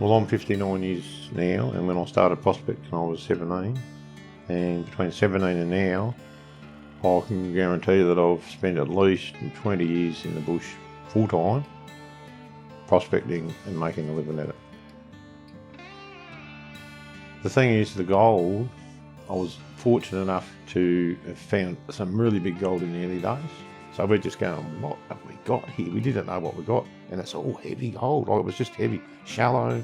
Well, I'm 59 years now, and when I started Prospector I was 17, and between 17 and now I can guarantee that I've spent at least 20 years in the bush full time prospecting and making a living at it. The thing is, the gold, I was fortunate enough to have found some really big gold in the early days. So we're just going, what have we got here? We didn't know what we got, and it's all heavy gold. Like, it was just heavy, shallow,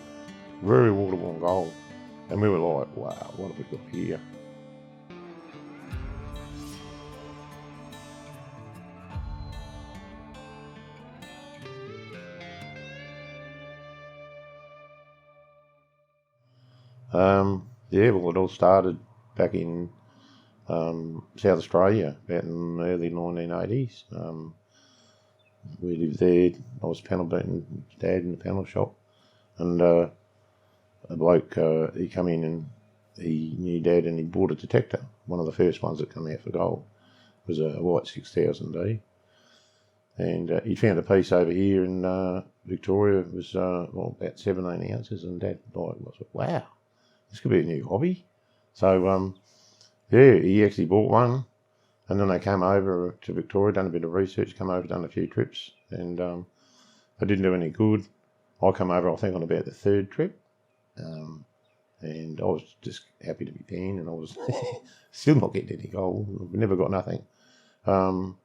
very waterborne gold. And we were like, wow, what have we got here? Yeah, well, it all started back in South Australia, about in the early 1980s. We lived there. I was panel beating Dad in the panel shop, and a bloke, he come in and he knew Dad, and he bought a detector, one of the first ones that come out for gold. It was a white 6000D, and he found a piece over here in Victoria. It was about 17 ounces, and Dad was like, wow, this could be a new hobby. So yeah, he actually bought one, and then they came over to Victoria, done a bit of research, come over, done a few trips, and they didn't do any good. I come over, I think, on about the third trip, and I was just happy to be paying, and I was still not getting any gold. We never got nothing. And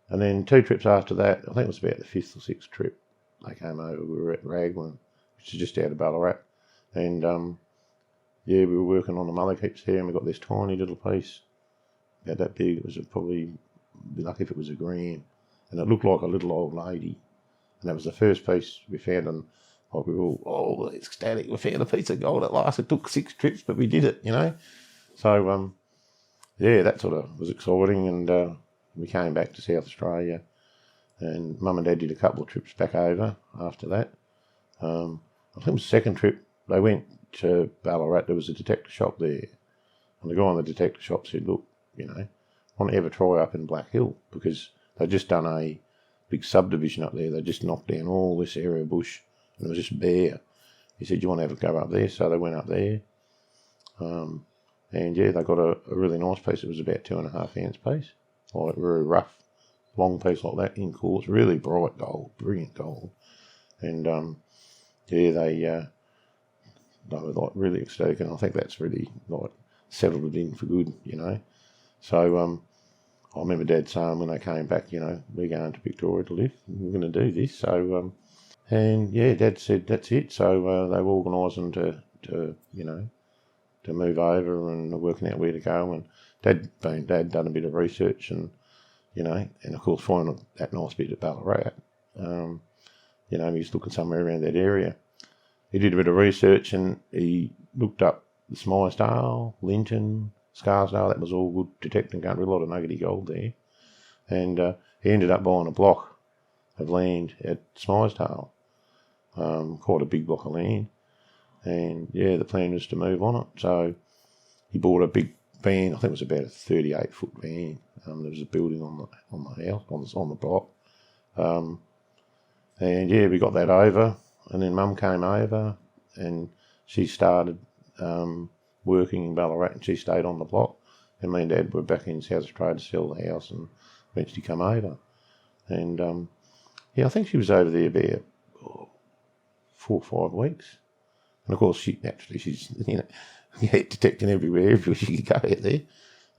then 2 trips after that, I think it was about the 5th or 6th trip, they came over. We were at Raglan, which is just out of Ballarat, and yeah, we were working on the mother keeps there, and we got this tiny little piece, about that big. It was probably, be lucky if it was a gram, and it looked like a little old lady. And that was the first piece we found, and like, we were all, oh, it's ecstatic, we found a piece of gold at last. It took 6 trips, but we did it, you know. So yeah, that sort of was exciting, and we came back to South Australia, and Mum and Dad did a couple of trips back over after that. I think it was the 2nd trip, they went to Ballarat. There was a detector shop there, and the guy in the detector shop said, look, you know, why don't you ever try up in Black Hill, because they'd just done a big subdivision up there. They just knocked down all this area of bush, and it was just bare. He said, you want to have a go up there? So they went up there, and yeah, they got a really nice piece. It was about 2.5 ounce piece, like very rough, long piece like that, in quartz, really bright gold, brilliant gold. And yeah, they were like really ecstatic, and I think that's really like settled it in for good, you know. So I remember Dad saying when they came back, you know, we're going to Victoria to live, we're going to do this. So and yeah, Dad said that's it. So they were organising to you know, to move over and working out where to go. And Dad done a bit of research, and you know, and of course finding that nice bit at Ballarat. You know, he was looking somewhere around that area. He did a bit of research, and he looked up the Smythedale, Linton, Scarsdale. That was all good detecting country, a lot of nuggety gold there. And he ended up buying a block of land at Smythedale, quite a big block of land. And yeah, the plan was to move on it. So he bought a big van. I think it was about a 38-foot van. There was a building on the house, on the block. And yeah, we got that over. And then Mum came over, and she started working in Ballarat, and she stayed on the block. And me and Dad were back in South Australia to sell the house, and eventually come over. And yeah, I think she was over there about 4 or 5 weeks. And of course, she's you know, detecting everywhere she could go out there.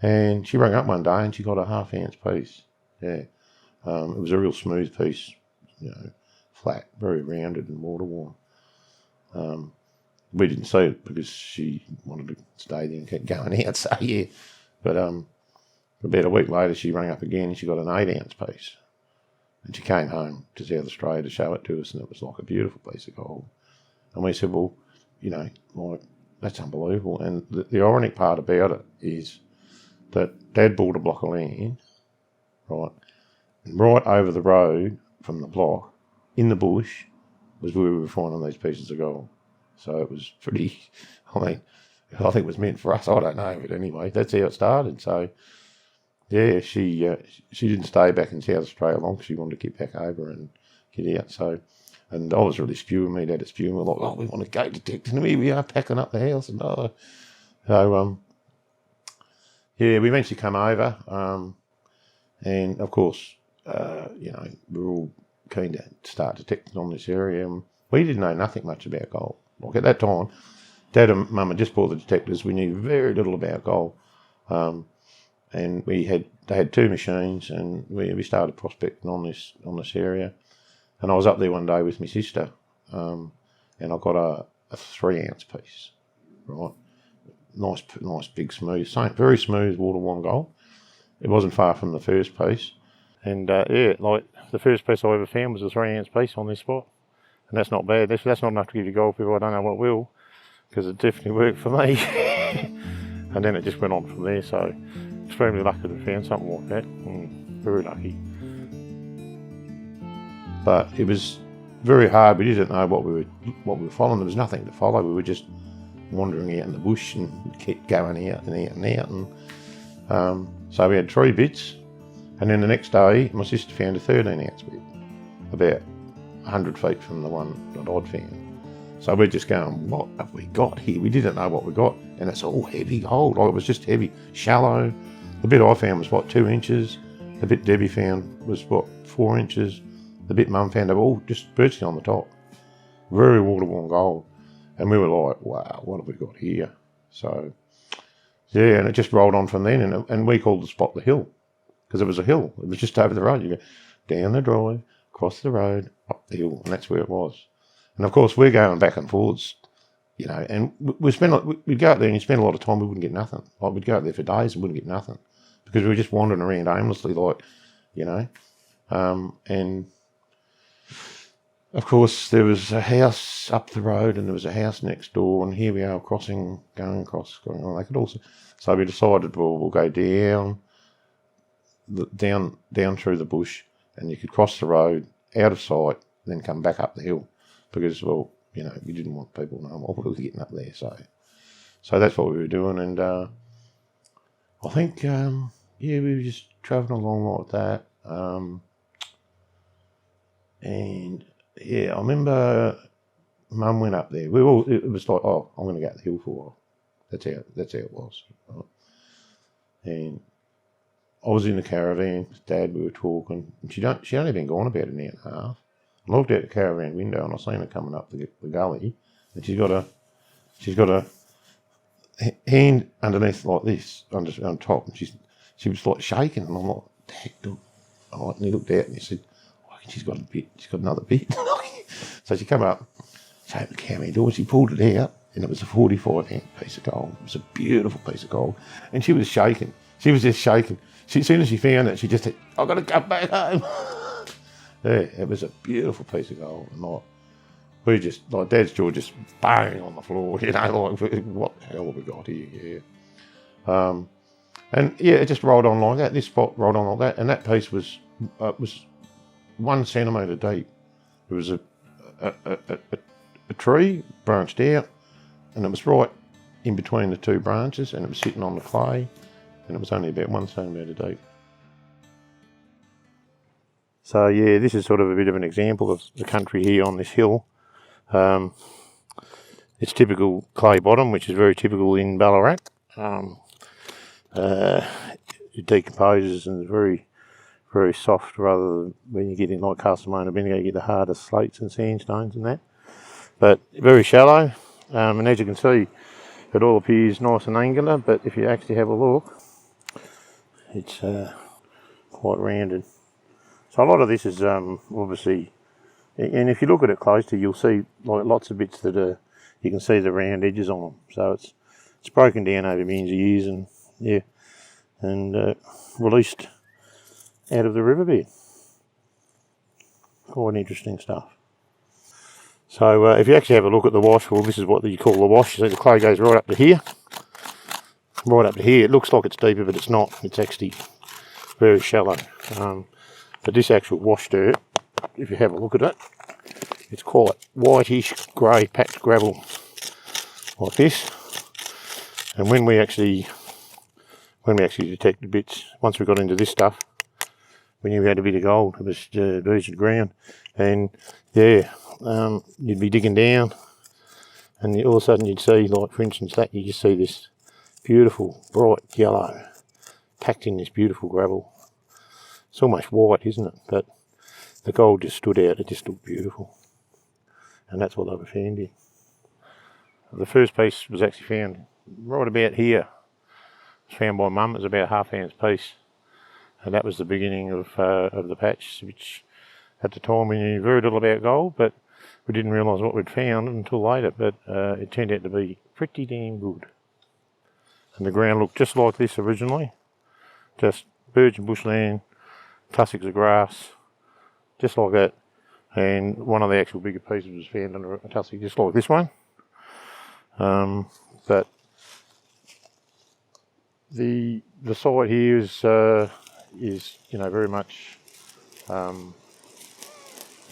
And she rang up one day, and she got a 1/2 ounce piece. Yeah, it was a real smooth piece, you know, flat, very rounded and water-worn. We didn't see it because she wanted to stay there and keep going out, so yeah. But about a week later, she rang up again, and she got an 8 ounce piece. And she came home to South Australia to show it to us, and it was like a beautiful piece of gold. And we said, well, you know, like, that's unbelievable. And the ironic part about it is that Dad bought a block of land, right, and right over the road from the block, in the bush, was where we were finding these pieces of gold. So it was pretty, I mean, I think it was meant for us, I don't know, but anyway, that's how it started. So yeah, she didn't stay back in South Australia long, because she wanted to get back over and get out. So And I was really spewing, me dad spewing. We're like, oh, we want to go detecting. And here we are packing up the house. And so, yeah, we eventually come over. And of course, you know, we were all keen to start detecting on this area. And we didn't know nothing much about gold. Like at that time, Dad and Mum had just bought the detectors. We knew very little about gold. And they had 2 machines, and we started prospecting on this area. And I was up there one day with my sister, and I got a 3-ounce piece, right? Nice big smooth, very smooth water-worn gold. It wasn't far from the first piece. And yeah, like the first piece I ever found was a 3-ounce piece on this spot. And that's not bad. That's not enough to give you gold people. I don't know what will, because it definitely worked for me. And then it just went on from there. So extremely lucky to have found something like that. Very lucky. But it was very hard. We didn't know what we were following. There was nothing to follow. We were just wandering out in the bush and kept going out and out and out. And so we had 3 bits. And then the next day, my sister found a 13-ounce bit, about 100 feet from the one that I'd found. So we're just going, what have we got here? We didn't know what we got. And it's all heavy gold. Like, it was just heavy, shallow. The bit I found was, 2 inches. The bit Debbie found was, 4 inches. The bit Mum found, they were all just virtually on the top. Very water-worn gold. And we were like, wow, what have we got here? So, yeah, and it just rolled on from then. And we called the spot the hill, because it was a hill. It was just over the road. You go down the drive, across the road, up the hill, and that's where it was. And of course, we're going back and forwards, you know, and we'd go up there and you'd spend a lot of time, we wouldn't get nothing. Like, we'd go up there for days and wouldn't get nothing, because we were just wandering around aimlessly, like, you know. And of course, there was a house up the road and there was a house next door, and here we are going across. They could also, so we decided, well, we'll go down through the bush, and you could cross the road out of sight, then come back up the hill, because, well, you know, we didn't want people knowing what we were getting up there. So that's what we were doing. And I think, yeah, we were just travelling along like that. And yeah, I remember Mum went up there. It was like, oh, I'm going to go up the hill for a while. That's how it was. Right? And I was in the caravan with Dad. We were talking, and she'd only been gone about an hour and a half. I looked out the caravan window and I seen her coming up the gully, and she's got a hand underneath like this, on top, and she was like shaking, and I'm like, Dad, look. And he looked out and he said, she's got another bit. So she come up, she opened the caravan door, she pulled it out, and it was a 45-ounce piece of gold. It was a beautiful piece of gold, and she was shaking. She was just shaking. As soon as she found it, she just said, I've got to come back home. Yeah, it was a beautiful piece of gold. And we just, like, Dad's jaw just bang on the floor, you know, like, what the hell have we got here? Yeah. And yeah, it just rolled on like that. This spot rolled on like that, and that piece was 1 centimetre deep. It was a tree branched out, and it was right in between the 2 branches, and it was sitting on the clay, and it was only about 1 centimetre deep. So yeah, this is sort of a bit of an example of the country here on this hill. It's typical clay bottom, which is very typical in Ballarat. It decomposes and is very, very soft, rather than when you get in like Castlemona Bendigo, you get the harder slates and sandstones and that. But very shallow, and as you can see, it all appears nice and angular, but if you actually have a look, it's quite rounded. So a lot of this is obviously, and if you look at it closely, you'll see like lots of bits that are, you can see the round edges on them. So it's broken down over millions of years, and yeah, and released out of the riverbed. Quite interesting stuff. So if you actually have a look at the wash, well, this is what you call the wash. So the clay goes right up to here. Right up to here. It looks like it's deeper, but it's not. It's actually very shallow. But this actual wash dirt, if you have a look at it, it's quite whitish, grey patch gravel like this. And when we actually detected bits, once we got into this stuff, we knew we had a bit of gold. It was virgin ground, and yeah, you'd be digging down, and all of a sudden you'd see, like for instance that, you just see this beautiful bright yellow packed in this beautiful gravel. It's almost white, isn't it? But the gold just stood out, it just looked beautiful. And that's what they were found here. The first piece was actually found right about here. It was found by Mum. It was about half ounce piece, and that was the beginning of the patch, which at the time we knew very little about gold, but we didn't realise what we'd found until later. But it turned out to be pretty damn good. And the ground looked just like this originally, just virgin bushland, tussocks of grass, just like that. And one of the actual bigger pieces was found under a tussock just like this one. But the site here is very much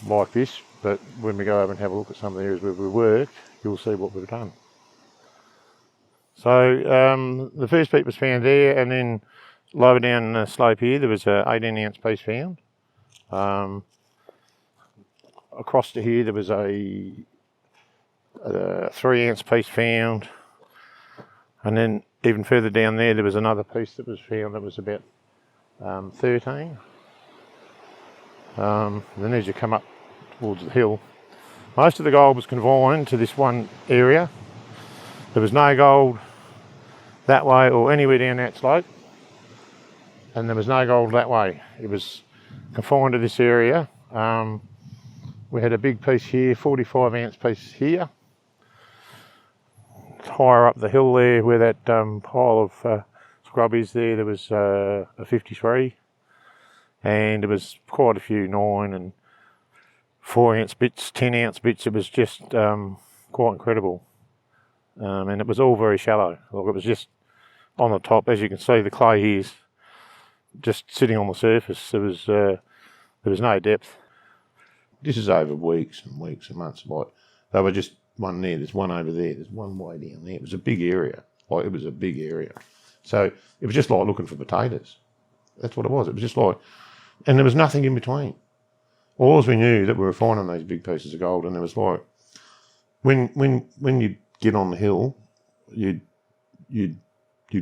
like this. But when we go over and have a look at some of the areas where we work, you'll see what we've done. So the first peat was found there, and then lower down the slope here there was an 18 ounce piece found. Across to here there was a 3 ounce piece found, and then even further down there was another piece that was found that was about 13. And then as you come up towards the hill, most of the gold was confined to this one area. There was no gold that way or anywhere down that slope, and there was no gold that way. It was confined to this area. We had a big piece here, 45 ounce piece here. Higher up the hill there, where that pile of scrub is there was a 53, and there was quite a few 9 and 4 ounce bits, 10 ounce bits. It was just quite incredible, and it was all very shallow. Like, it was just on the top. As you can see, the clay here is just sitting on the surface. There was no depth. This is over weeks and weeks and months. Like, they were just one there, there's one over there, there's one way down there. It was a big area. Like, it was a big area. So it was just like looking for potatoes. That's what it was. It was just like, and there was nothing in between. All we knew that we were finding these big pieces of gold, and there was like, when you get on the hill, you'd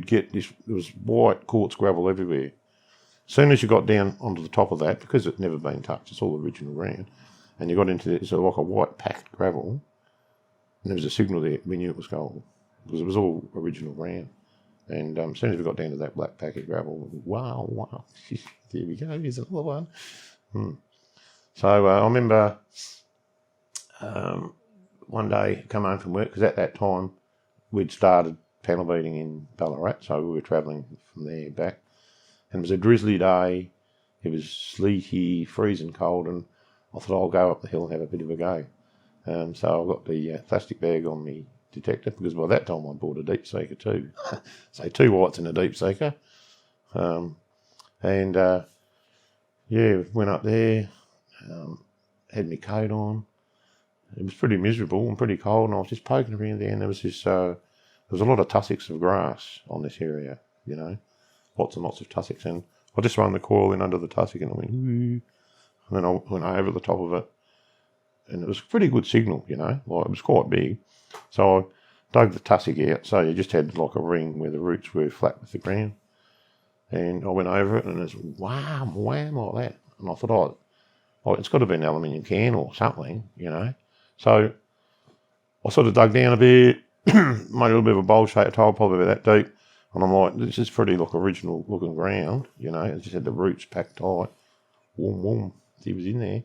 get this. There was white quartz gravel everywhere. As soon as you got down onto the top of that, because it's never been touched, it's all original ground, and you got into it, so like a white packed gravel, and there was a signal there. We knew it was gold because it was all original ground. And as soon as we got down to that black packet gravel, wow, there we go, here's another one. So I remember one day I come home from work, because at that time we'd started panel beating in Ballarat, so we were travelling from there back. And it was a drizzly day, it was sleety, freezing cold, and I thought I'll go up the hill and have a bit of a go. So I got the plastic bag on me detector, because by that time I bought a deep seeker too. So 2 whites in a deep seeker. Went up there, had my coat on. It was pretty miserable and pretty cold, and I was just poking around there, and there was this, there was a lot of tussocks of grass on this area, lots and lots of tussocks, and I just run the coil in under the tussock, and I went, whoo, and then I went over the top of it, and it was a pretty good signal, like, it was quite big. So I dug the tussock out, so you just had like a ring where the roots were flat with the ground, and I went over it, and it's wham, wham, like that, and I thought, it's got to be an aluminium can or something, So I sort of dug down a bit, made a little bit of a bowl shaped hole, probably about that deep, and I'm like, this is pretty like original looking ground, it just had the roots packed tight, warm, he was in there.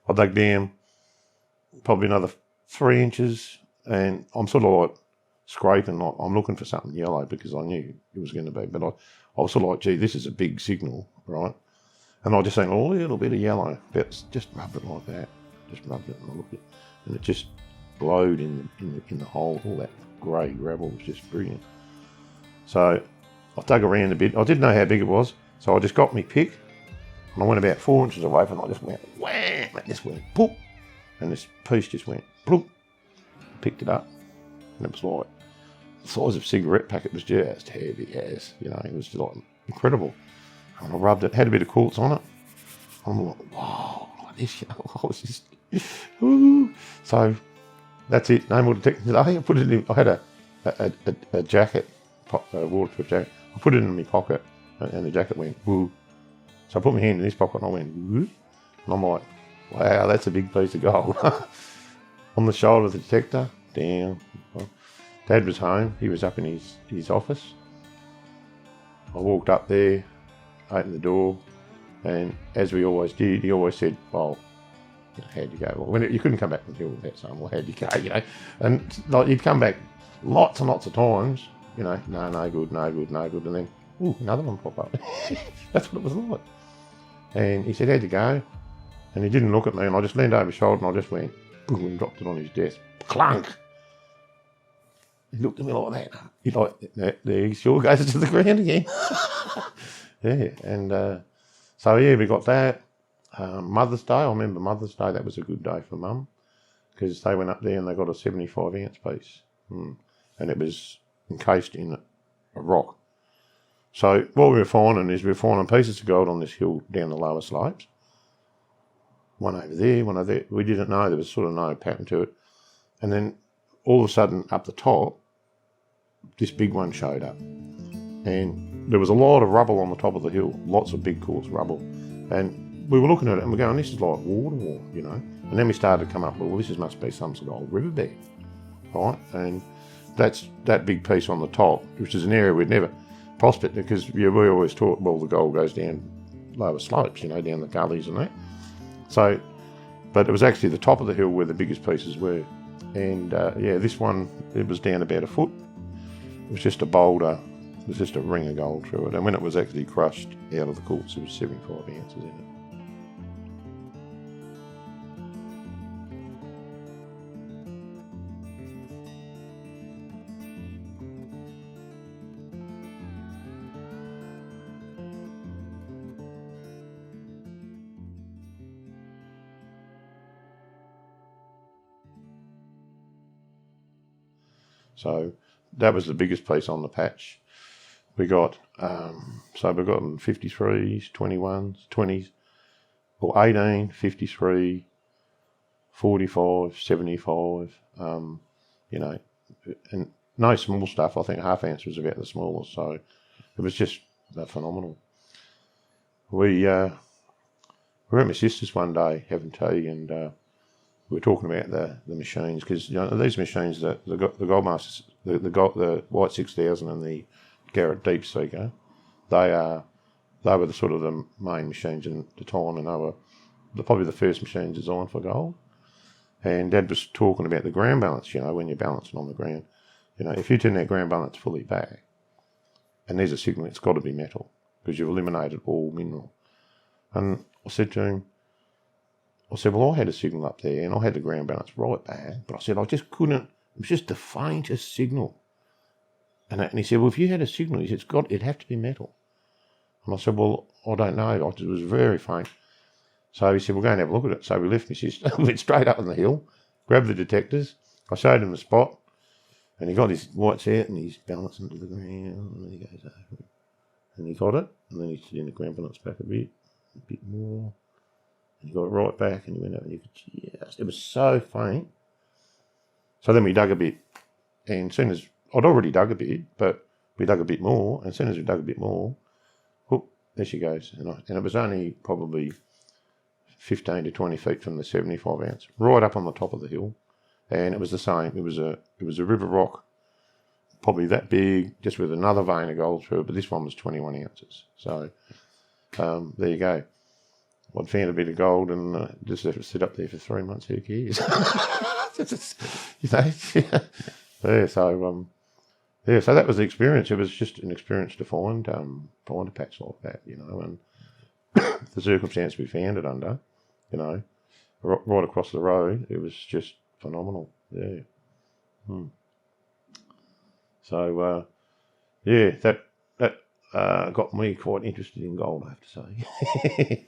I dug down probably another 3 inches, and I'm sort of like scraping, like I'm looking for something yellow, because I knew it was going to be, but I was sort of like, gee, this is a big signal, right? And I just saying, a little bit of yellow, but just rubbed it like that, just rubbed it, and I looked at it, and it just glowed in the hole. All that grey gravel was just brilliant. So I dug around a bit. I didn't know how big it was, so I just got my pick, and I went about 4 inches away from it. I just went wham, it just went poop, and this piece just went bloop. Picked it up, and it was like the size of a cigarette packet. Was just heavy as, it was just like incredible. And I rubbed it, had a bit of quartz on it. I'm like, wow, like this, I was just Ooh. So that's it. No more detecting today. I put it in. I had a jacket, a waterproof jacket. I put it in my pocket, and the jacket went woo. So I put my hand in this pocket, and I went woo. And I'm like, wow, that's a big piece of gold. On the shoulder of the detector, down. Well, Dad was home. He was up in his office. I walked up there, opened the door, and as we always did, he always said, well, how'd you go? Well, you couldn't come back from the hill without saying, well, how'd you go, And like, he'd come back lots and lots of times, no good, no good, no good. And then, ooh, another one pop up. That's what it was like. And he said, how'd you go? And he didn't look at me, and I just leaned over his shoulder, and I just went, boom, and dropped it on his desk. Clunk! He looked at me like that. He's like, there he sure goes to the ground again. Yeah, and so yeah, we got that. Mother's Day, I remember Mother's Day, that was a good day for Mum, because they went up there and they got a 75-ounce piece. And it was encased in a rock. So what we were finding is we were finding pieces of gold on this hill down the lower slopes. One over there, one over there. We didn't know, there was sort of no pattern to it. And then all of a sudden up the top, this big one showed up. And there was a lot of rubble on the top of the hill, lots of big coarse rubble. And we were looking at it and we're going, this is like water, And then we started to come up, well, this must be some sort of old riverbed, right? And that's that big piece on the top, which is an area we'd never prospected, because we always thought, well, the gold goes down lower slopes, down the gullies and that. So, but it was actually the top of the hill where the biggest pieces were. And yeah, this one, it was down about a foot. It was just a boulder. It was just a ring of gold through it. And when it was actually crushed out of the quartz, there was 75 ounces in it. So that was the biggest piece on the patch. We got, so we've got 53s, 21s, 20s, or 18, 53, 45, 75, and no small stuff. I think half ounce was about the smallest, so it was just phenomenal. We were at my sister's one day having tea, and we were talking about the machines, because these machines, the Goldmasters, the White 6000 and the Garrett Deep Seeker, they were the sort of the main machines at the time, and they were probably the first machines designed for gold. And Dad was talking about the ground balance, when you're balancing on the ground. If you turn that ground balance fully back, and there's a signal, it's got to be metal, because you've eliminated all mineral. And I said to him, well, I had a signal up there, and I had the ground balance right back, but I said, I just couldn't, it was just the faintest signal. And he said, well, if you had a signal, he said, it'd have to be metal. And I said, well, I don't know, it was very faint. So he said, we'll go and have a look at it. So we left my sister, went straight up on the hill, grabbed the detectors, I showed him the spot, and he got his whites out, and he's balancing to the ground, and then he goes over, and he got it, and then he turned the ground balance back a bit more. And he got it right back, and he went up, and you could just, it was so faint. So then we dug a bit, and as soon as, I'd already dug a bit, but we dug a bit more, and as soon as we dug a bit more, whoop, there she goes. And it was only probably 15 to 20 feet from the 75 ounce, right up on the top of the hill. And it was the same, it was a river rock, probably that big, just with another vein of gold through it, but this one was 21 ounces. So there you go. I'd found a bit of gold, and just have to sit up there for 3 months. Who cares? So that was the experience. It was just an experience to find a patch like that, and the circumstance we found it under, right across the road. It was just phenomenal. Yeah. So that got me quite interested in gold, I have to say.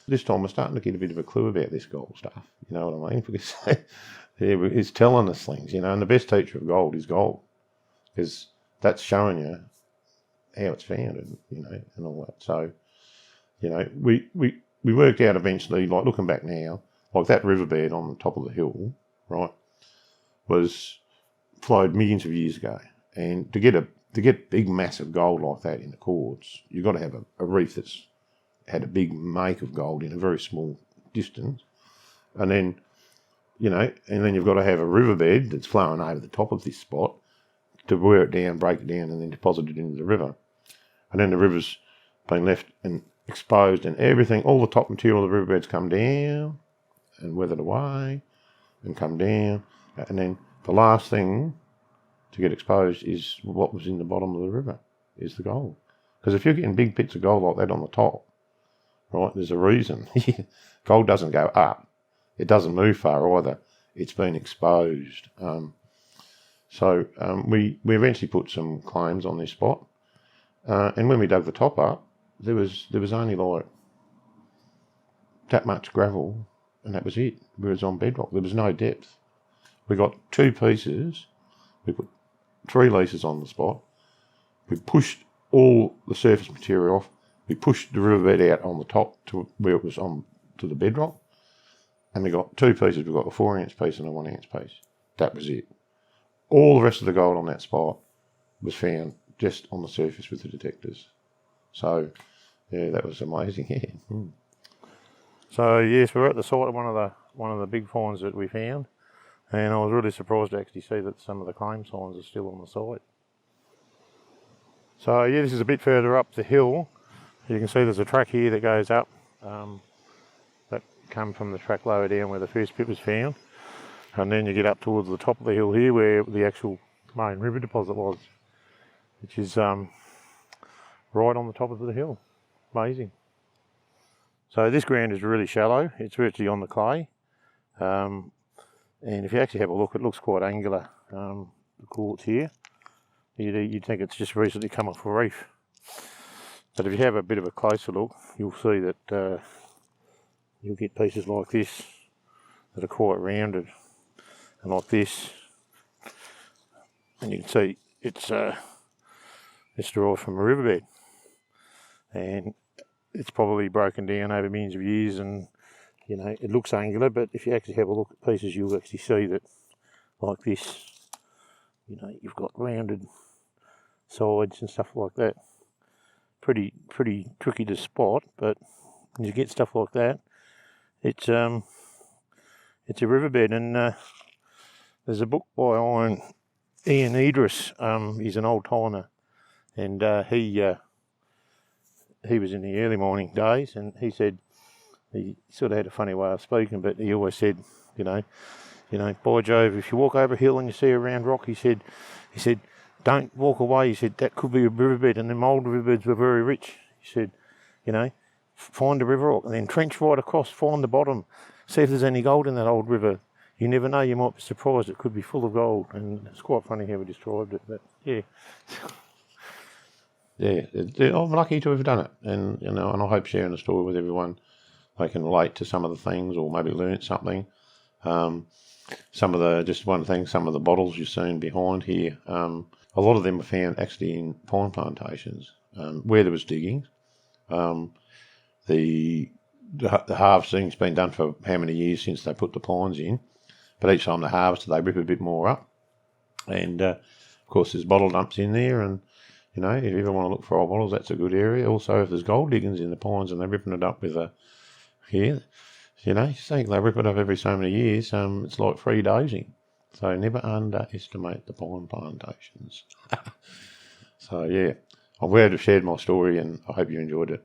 This time we're starting to get a bit of a clue about this gold stuff, you know what I mean? Because he's telling us things, and the best teacher of gold is gold, because that's showing you how it's found, and and all that. So, we worked out eventually, like looking back now, like that riverbed on the top of the hill, right, flowed millions of years ago. And to get big, massive gold like that in the quartz, you've got to have a reef that's had a big make of gold in a very small distance. And then, and then you've got to have a riverbed that's flowing over the top of this spot to wear it down, break it down, and then deposit it into the river. And then the river's been left and exposed, and everything, all the top material of the riverbeds come down and weathered away and come down. And then the last thing to get exposed is what was in the bottom of the river, is the gold. Because if you're getting big bits of gold like that on the top, right, there's a reason. Gold doesn't go up. It doesn't move far either. It's been exposed. So we eventually put some claims on this spot. And when we dug the top up, there was only like that much gravel, and that was it. It was on bedrock. There was no depth. We got 2 pieces. We put 3 leases on the spot. We pushed all the surface material off. We pushed the riverbed out on the top to where it was on to the bedrock. And we got 2 pieces. We got a 4-ounce piece and a 1-ounce piece. That was it. All the rest of the gold on that spot was found just on the surface with the detectors. So, yeah, that was amazing. Yeah. So yes, we're at the site of one of the big finds that we found, and I was really surprised to actually see that some of the claim signs are still on the site. So yeah, this is a bit further up the hill. You can see there's a track here that goes up, that come from the track lower down where the first pit was found, and then you get up towards the top of the hill here where the actual main river deposit was, which is right on the top of the hill. Amazing. So this ground is really shallow. It's virtually on the clay, and if you actually have a look, it looks quite angular. The quartz here, you'd think it's just recently come off a reef, but if you have a bit of a closer look, you'll see that you'll get pieces like this that are quite rounded, and like this, and you can see it's derived from a riverbed, and it's probably broken down over millions of years, and it looks angular, but if you actually have a look at pieces, you'll actually see that, like this, you've got rounded sides and stuff like that. Pretty tricky to spot, but when you get stuff like that, it's a riverbed. And there's a book by Ian Idris. He's an old timer, and he was in the early mining days, and he said, he sort of had a funny way of speaking, but he always said, by Jove, if you walk over a hill and you see a round rock, he said, don't walk away. He said, that could be a riverbed, and them old riverbeds were very rich. He said, find a river rock and then trench right across, find the bottom, see if there's any gold in that old river. You never know, you might be surprised, it could be full of gold. And it's quite funny how he described it, but yeah. Yeah, I'm lucky to have done it, and and I hope sharing the story with everyone, they can relate to some of the things or maybe learn something. Some of the bottles you've seen behind here, a lot of them were found actually in pine plantations where there was digging. The harvesting's been done for how many years since they put the pines in, but each time they harvest, they rip a bit more up, and of course there's bottle dumps in there, and if you ever want to look for old bottles, that's a good area. Also, if there's gold diggings in the pines and they're ripping it up with you think they rip it up every so many years, it's like free dozing. So never underestimate the pine plantations. So yeah, I'm glad to have shared my story, and I hope you enjoyed it.